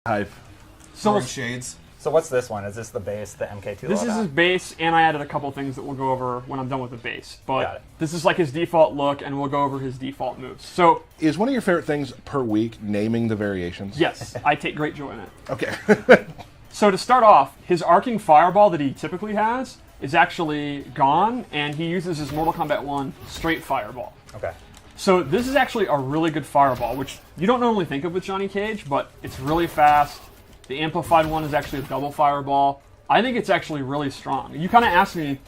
Hype. So Shades. So what's this one? Is this the base, the MK2? this is his base, and I added a couple things that we'll go over when I'm done with the base. Got But it. this is like his default look, and we'll go over his default moves. So Is one of your favorite things per week naming the variations? yes, I take great joy in it. Okay. So to start off, his arcing fireball that he typically has is actually gone, and he uses his Mortal Kombat 1 straight fireball. Okay. So this is actually a really good fireball, which you don't normally think of with Johnny Cage, but it's really fast. The amplified one is actually a double fireball. I think it's actually really strong. You kind of asked me,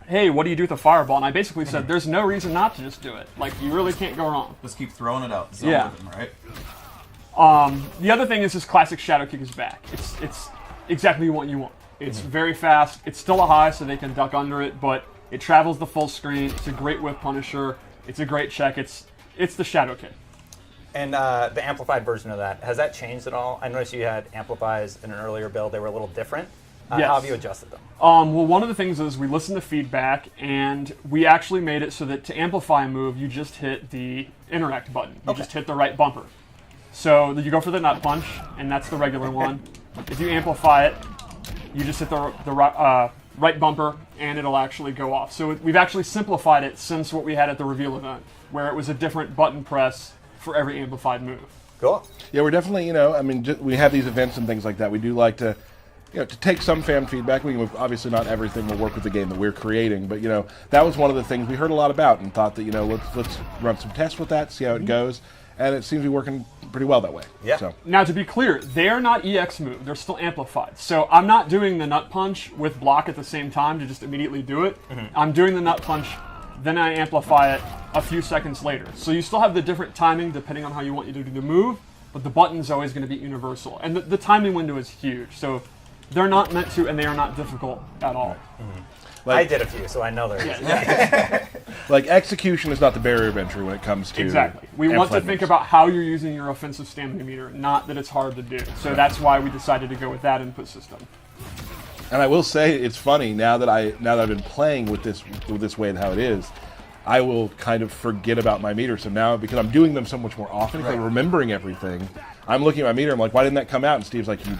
hey, what do you do with a fireball? And I basically said, there's no reason not to just do it. Like, you really can't go wrong. Just keep throwing it out. Zone Yeah. with him, right? The other thing is his classic shadow kick is back. It's exactly what you want. It's very fast. It's still a high, so they can duck under it, but it travels the full screen. It's a great whip punisher. It's a great check. It's the shadow kick. And the amplified version of that, has that changed at all? I noticed you had amplifies in an earlier build. They were a little different. Yes. How have you adjusted them? Well, one of the things is we listened to feedback, and we actually made it so that to amplify a move, you just hit the interact button. You just hit the right bumper. So you go for the nut punch, and that's the regular one. If you amplify it, you just hit the right bumper, and it'll actually go off. So we've actually simplified it since what we had at the reveal event, where it was a different button press for every amplified move. Cool. Yeah, we're definitely, we have these events and things like that. We do like to, to take some fan feedback. Obviously not everything will work with the game that we're creating, but, that was one of the things we heard a lot about and thought that, let's run some tests with that, see how it goes. And it seems to be working pretty well that way. Yeah. So. Now, to be clear, they are not EX move. They're still amplified. So I'm not doing the nut punch with block at the same time to just immediately do it. I'm doing the nut punch, then I amplify it a few seconds later. So you still have the different timing depending on how you want you to do the move, but the button's always going to be universal. And the timing window is huge. So they're not meant to, and they are not difficult at all. I did a few, so I know they're easy. Like, execution is not the barrier of entry when it comes to... Exactly. We want to amplified think moves. about how you're using your offensive stamina meter, not that it's hard to do. So that's why we decided to go with that input system. And I will say, it's funny, now that I've been playing with this way and how it is, I will kind of forget about my meter. So now, because I'm doing them so much more often, because I'm remembering everything, I'm looking at my meter, I'm like, why didn't that come out? And Steve's like, you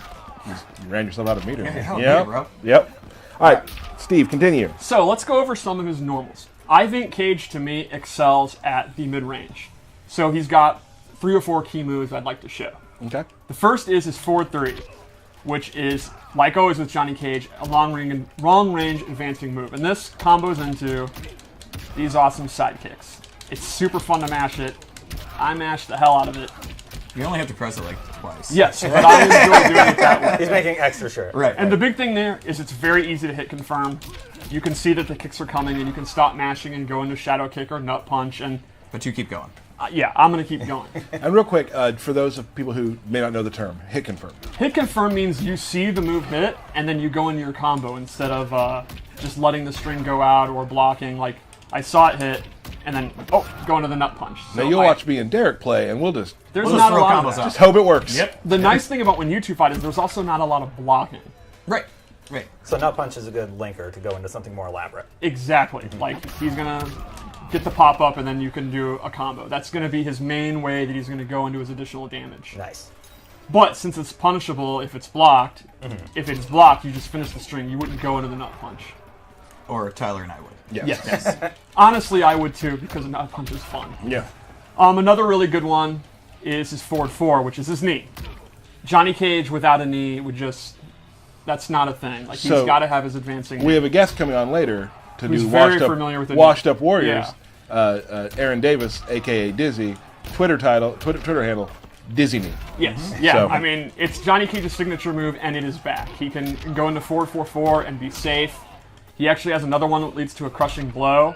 ran yourself out of meter. Yeah, bro. Yep. All right, Steve, continue. So let's go over some of his normals. I think Cage, to me, excels at the mid-range. So he's got 3 or 4 key moves I'd like to show. Okay. The first is his forward 3, which is, like always with Johnny Cage, a long-range advancing move. And this combos into these awesome side kicks. It's super fun to mash it. I mash the hell out of it. You only have to press it like twice. Yes, but I enjoy doing it that way. He's making extra sure. Right. And the big thing there is it's very easy to hit confirm. You can see that the kicks are coming, and you can stop mashing and go into shadow kick or nut punch. And But you keep going. yeah, I'm going to keep going. And real quick, for those of people who may not know the term, hit confirm. Hit confirm means you see the move hit, and then you go into your combo instead of just letting the string go out or blocking. Like, I saw it hit, and then, go into the nut punch. So Now, you'll watch me and Derek play, and we'll just There's We'll not just a throw lot of combos that. out. hope it works. Yep. The nice thing about when you two fight is there's also not a lot of blocking. Right. Right. So nut punch is a good linker to go into something more elaborate. Exactly. Like, he's going to get the pop-up, and then you can do a combo. That's going to be his main way that he's going to go into his additional damage. Nice. But since it's punishable if it's blocked, if it's blocked, you just finish the string. You wouldn't go into the nut punch. Or Tyler and I would. Yes. Honestly, I would too, because a nut punch is fun. Yeah. Another really good one is his forward 4, which is his knee. Johnny Cage without a knee would just... That's not a thing. Like, he's So, got to have his advancing We knee. have a guest coming on later to Who's do very familiar with the Washed Up Warriors. Yeah. Aaron Davis, a.k.a. Dizzy, Twitter handle, Dizzy Knee. Yes, yeah. So- I mean, it's Johnny Cage's signature move, and it is back. He can go into 4-4-4 and be safe. He actually has another one that leads to a crushing blow.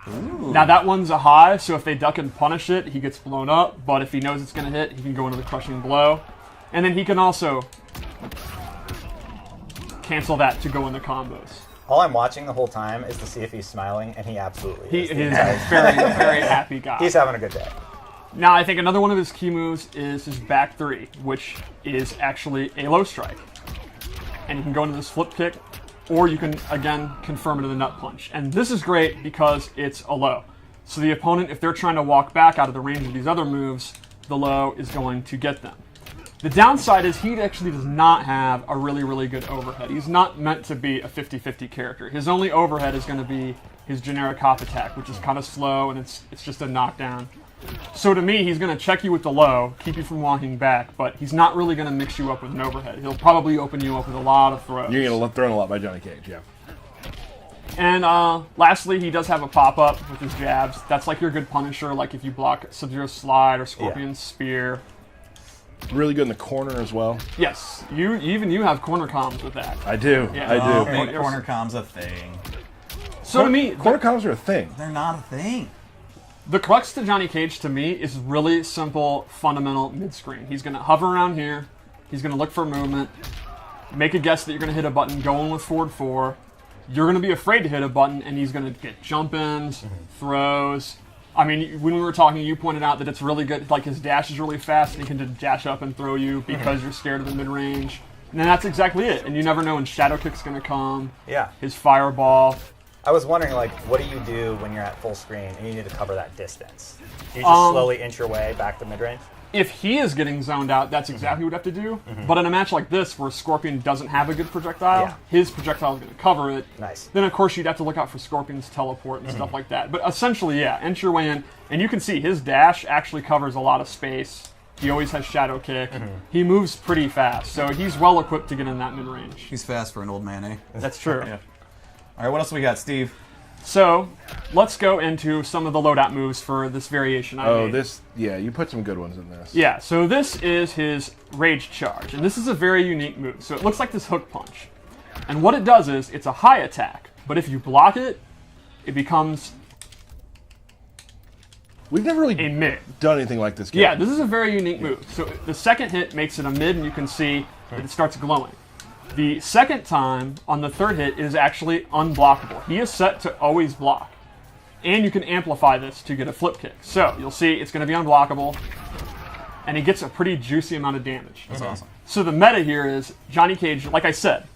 Ooh. Now, that one's a high, so if they duck and punish it, he gets blown up. But if he knows it's going to hit, he can go into the crushing blow. And then he can also cancel that to go into combos. All I'm watching the whole time is to see if he's smiling, and he absolutely He is. is a very, very happy guy. He's having a good day. Now, I think another one of his key moves is his back 3, which is actually a low strike. And you can go into this flip kick, or you can, again, confirm into the nut punch. And this is great because it's a low. So the opponent, if they're trying to walk back out of the range of these other moves, the low is going to get them. The downside is he actually does not have a really, really good overhead. He's not meant to be a 50-50 character. His only overhead is going to be his generic hop attack, which is kind of slow, and it's just a knockdown. So to me, he's going to check you with the low, keep you from walking back, but he's not really going to mix you up with an overhead. He'll probably open you up with a lot of throws. You're going to thrown a lot by Johnny Cage, yeah. And lastly, he does have a pop-up with his jabs. That's like your good Punisher, like if you block Sub-Zero Slide or Scorpion's Spear. Really good in the corner as well. Yes, you have corner comms with that. I do. Yeah. I do. Make corner comms a thing. So to me, corner comms are a thing. They're not a thing. the crux to Johnny Cage to me is really simple, fundamental mid-screen. He's going to hover around here. He's going to look for movement. Make a guess that you're going to hit a button, go in with forward 4. You're going to be afraid to hit a button, and he's going to get jump-ins, throws. I mean, when we were talking, you pointed out that it's really good. Like, his dash is really fast, and he can just dash up and throw you because you're scared of the mid-range. And then that's exactly it. And you never know when Shadow Kick's going to come. Yeah. His Fireball. I was wondering, like, what do you do when you're at full screen and you need to cover that distance? Do you just slowly inch your way back to mid-range? If he is getting zoned out, that's exactly what you have to do. But in a match like this, where Scorpion doesn't have a good projectile, his projectile is going to cover it. Nice. Then, of course, you'd have to look out for Scorpion's teleport and stuff like that. But essentially, yeah, inch your way in. And you can see his dash actually covers a lot of space. He always has Shadow Kick. He moves pretty fast, so he's well equipped to get in that mid-range. He's fast for an old man, eh? That's true. Yeah. All right, what else we got, Steve? So, let's go into some of the loadout moves for this variation I made. You put some good ones in this. Yeah, so this is his Rage Charge, and this is a very unique move. So it looks like this hook punch. And what it does is, it's a high attack, but if you block it, it becomes We've never really a mid. done anything like this game. Yeah, this is a very unique move. So the second hit makes it a mid, and you can see that it starts glowing. The second time, on the third hit, it is actually unblockable. He is set to always block. And you can amplify this to get a flip kick. So, you'll see it's going to be unblockable, and he gets a pretty juicy amount of damage. That's awesome. So the meta here is, Johnny Cage, like I said,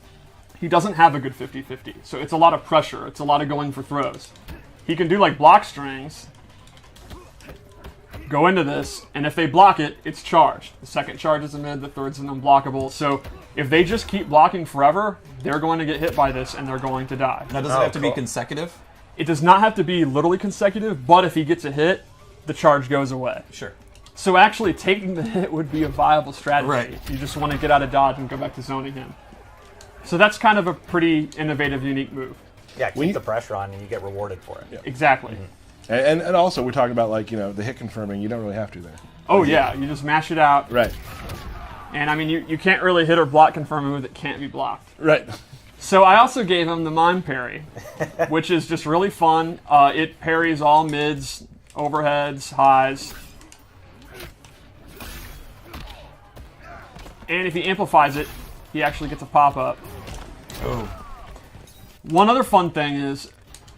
he doesn't have a good 50-50. So it's a lot of pressure. It's a lot of going for throws. He can do like block strings, go into this, and if they block it, it's charged. The second charge is a mid, the third's an unblockable. So if they just keep blocking forever, they're going to get hit by this and they're going to die. Now, does it have to be consecutive? It does not have to be literally consecutive, but if he gets a hit, the charge goes away. Sure. So actually taking the hit would be a viable strategy. Right. You just want to get out of dodge and go back to zoning him. So that's kind of a pretty innovative, unique move. Yeah, keep the pressure on and you get rewarded for it. Yeah. Exactly. And also, we're talking about, like, the hit confirming. You don't really have to there. Oh, yeah. You just mash it out. Right. And, I mean, you can't really hit or block confirm a move that can't be blocked. Right. So I also gave him the Mime Parry, which is just really fun. It parries all mids, overheads, highs. And if he amplifies it, he actually gets a pop-up. Oh. One other fun thing is,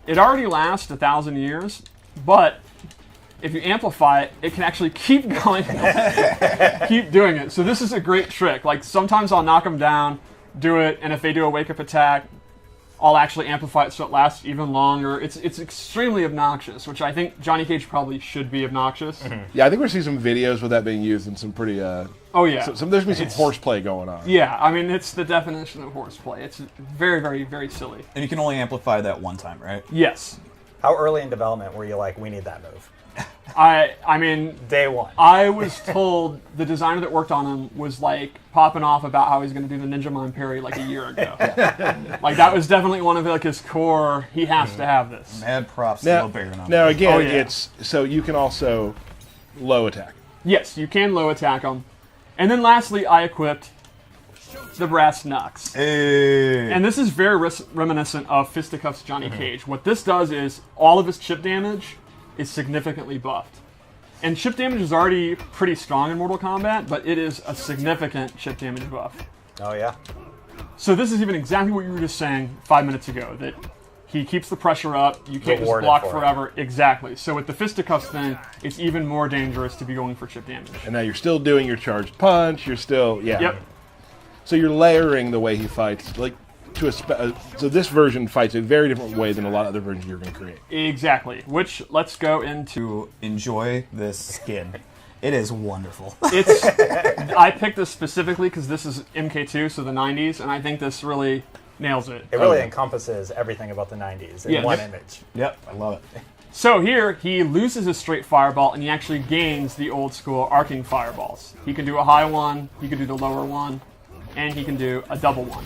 it already lasts 1,000 years, but if you amplify it, it can actually keep going, keep doing it. So this is a great trick. Like, sometimes I'll knock them down, do it, and if they do a wake-up attack, I'll actually amplify it so it lasts even longer. It's extremely obnoxious, which I think Johnny Cage probably should be obnoxious. Yeah, I think we're seeing some videos with that being used in some pretty... Oh, yeah. there's going to be some horseplay going on. Yeah, I mean, it's the definition of horseplay. It's very, very, very silly. And you can only amplify that one time, right? Yes. How early in development were you like, we need that move? I mean... Day one. I was told the designer that worked on him was like popping off about how he's going to do the Ninja Mime Parry like a year ago. Like, that was definitely one of like his core, he has to have this. Mad props to Now, Lil Baron on now that. again, Oh, yeah. it's... So you can also low attack. Yes, you can low attack him. And then lastly, I equipped the Brass Knucks. Hey. And this is very reminiscent of Fisticuffs Johnny Cage. What this does is all of his chip damage is significantly buffed. And chip damage is already pretty strong in Mortal Kombat, but it is a significant chip damage buff. Oh, yeah? So this is even exactly what you were just saying 5 minutes ago, that he keeps the pressure up, you can't Rewarded just block for it. forever. Exactly. So with the Fisticuffs thing, it's even more dangerous to be going for chip damage. And now you're still doing your charged punch. You're still... Yeah. Yep. So you're layering the way he fights. Like, to so this version fights a very different way than a lot of other versions you're going to create. Exactly. Which, let's go into... To enjoy this skin. It is wonderful. It's. I picked this specifically because this is MK2, so the 90s, and I think this really nails it. It really encompasses everything about the 90s in Yeah. one Yep. image. Yep, I love it. So here, he loses his straight fireball, and he actually gains the old school arcing fireballs. He can do a high one, he can do the lower one, and he can do a double one.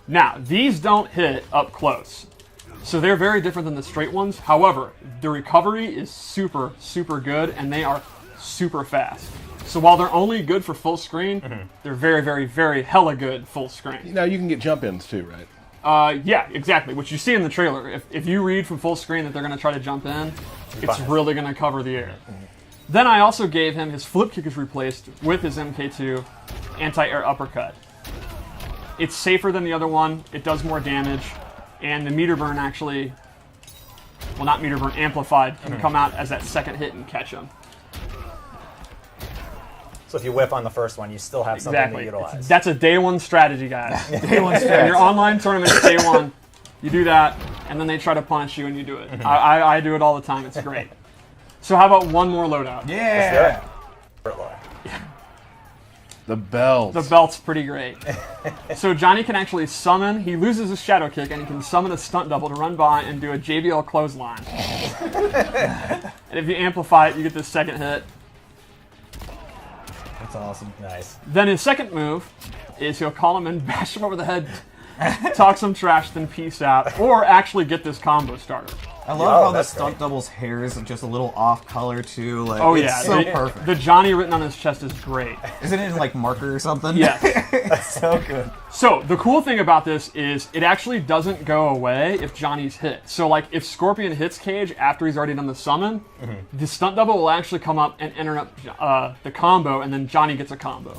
Now, these don't hit up close, so they're very different than the straight ones. However, the recovery is super, super good, and they are super fast. So while they're only good for full screen, they're very, very, very hella good full screen. Now you can get jump ins too, right? Yeah, exactly. Which you see in the trailer. If you read from full screen that they're going to try to jump in, it's really going to cover the air. Then I also gave him his flip kick is replaced with his MK2 anti-air uppercut. It's safer than the other one. It does more damage, and the meter burn actually, well, not meter burn, amplified, can come out as that second hit and catch him. So if you whiff on the first one, you still have something to Exactly. utilize. That's a day one strategy, guys. Day one In stretch. your online tournament, day one, you do that, and then they try to punish you, and you do it. I do it all the time. It's great. So how about one more loadout? Yeah. The belt. The belt's pretty great. So Johnny can actually summon. He loses his shadow kick, and he can summon a stunt double to run by and do a JBL clothesline. And if you amplify it, you get this second hit. That's awesome. Nice. Then his second move is he'll call him and bash him over the head, talk some trash, then peace out, or actually get this combo starter. I love Oh, how the that's stunt great. double's hair is just a little off color too. Like, Oh it's yeah, so the, perfect. the Johnny written on his chest is great. Isn't it in like marker or something? Yes. It's so good. So the cool thing about this is it actually doesn't go away if Johnny's hit. So like if Scorpion hits Cage after he's already done the summon, the stunt double will actually come up and interrupt the combo, and then Johnny gets a combo.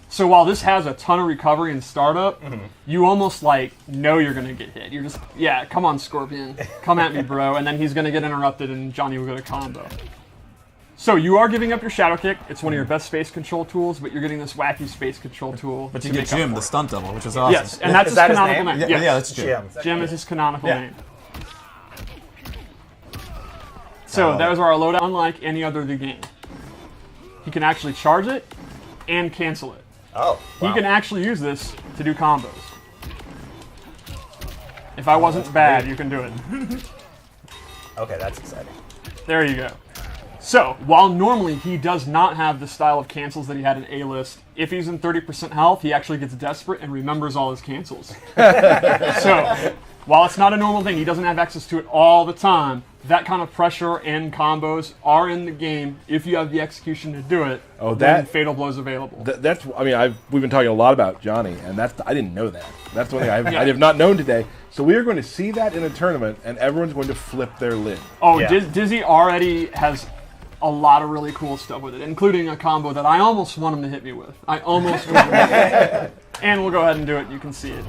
So while this has a ton of recovery and startup, you almost like know you're gonna get hit. You're just, yeah, come on Scorpion, come at me, bro, and then he's gonna get interrupted and Johnny will get a combo. So you are giving up your shadow kick. It's one of your best space control tools, but you're getting this wacky space control tool. But to you get make up Jim, for the it. stunt double, which is awesome. Yes, and that's Is his that his canonical name? name. Yeah, Yes. yeah, that's Jim. Jim. Jim is his canonical Yeah. name. So those are our loadout, unlike any other of the game. He can actually charge it and cancel it. Oh, wow. He can actually use this to do combos. If I wasn't bad, you can do it. Okay, that's exciting. There you go. So, while normally he does not have the style of cancels that he had in A-List, if he's in 30% health, he actually gets desperate and remembers all his cancels. So, while it's not a normal thing, he doesn't have access to it all the time. That kind of pressure and combos are in the game if you have the execution to do it. Oh, when that- Fatal Blow's available. That's. I mean, we've been talking a lot about Johnny, and I didn't know that. That's one thing Yeah. I have not known today. So we are going to see that in a tournament, and everyone's going to flip their lid. Oh, Yeah. Dizzy already has a lot of really cool stuff with it, including a combo that I almost want him to hit me with. I almost want him to hit me. And we'll go ahead and do it. You can see it.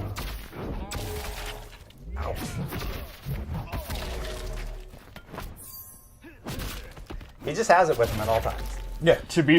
He just has it with him at all times. Yeah. To be